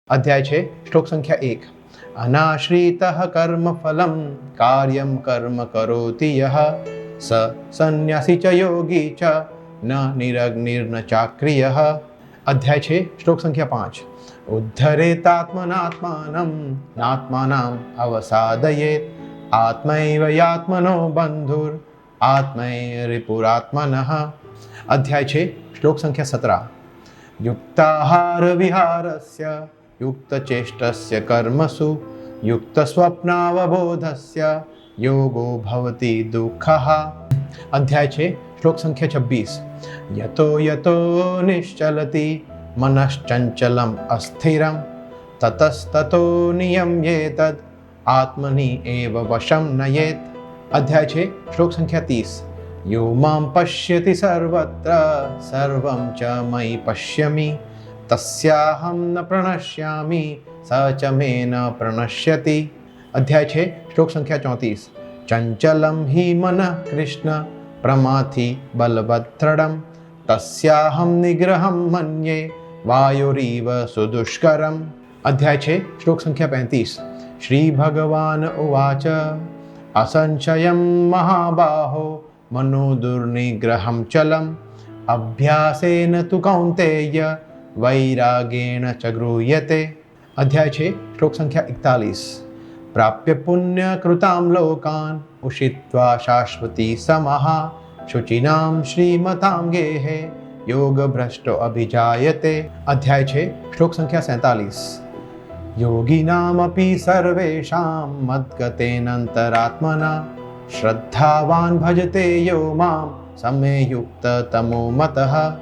अध्याय छे श्लोक संख्या 1। अनाश्रितः कर्मफलं कार्यं कर्म करोति यः स सन्न्यासी च योगी च न निरग्निर्न चाक्रियः। अध्याय छे श्लोक संख्या 5। उद्धरेतात्मनात्मानं नात्मानाम् अवसादयेत् आत्मैव यात्मनो बन्धुर् आत्मैरिपुरात्मनः। अध्याय छे श्लोक संख्या 17। युक्ताहार विहारस्य युक्तचेष्टस्य कर्मसु युक्तस्वप्नावबोधस्य योगो भवति दुःखः। अध्याय छे श्लोक संख्या 26। यतो यतो निश्चलति मनश्चञ्चलम् अस्थिरं ततस्ततो नियम्येतद् आत्मनि एव वशं नयेत्। अध्याय छे श्लोक संख्या 30। यो मां पश्यति सर्वत्र सर्वं च मयि पश्यमि तस्याहं न प्रणश्यामि स च मे न प्रणश्यति। अध्याय छे श्लोक संख्या 34। चंचलं हि मनः कृष्ण प्रमाथि बलवद्दृढं तस्याहं निग्रहं मन्ये वायुरिव सुदुष्करम्। अध्याय छे श्लोक संख्या 35। श्री भगवान उवाच असंशयं महाबाहो मनो दुर्निग्रहं चलम् अभ्यासेन तु कौन्तेय वैरागेण च गृह्यते। अध्याय छे श्लोक संख्या 41। प्राप्य पुण्यकृतां लोकान् उषित्वा शाश्वती समः शुचिनां श्रीमतां गेहे योगभ्रष्टो अभिजायते। अध्याय छे श्लोक संख्या 47। योगिनामपि सर्वेषां मद्गतेनान्तरात्मना श्रद्धावान् भजते यो मां समे युक्ततमो मतः।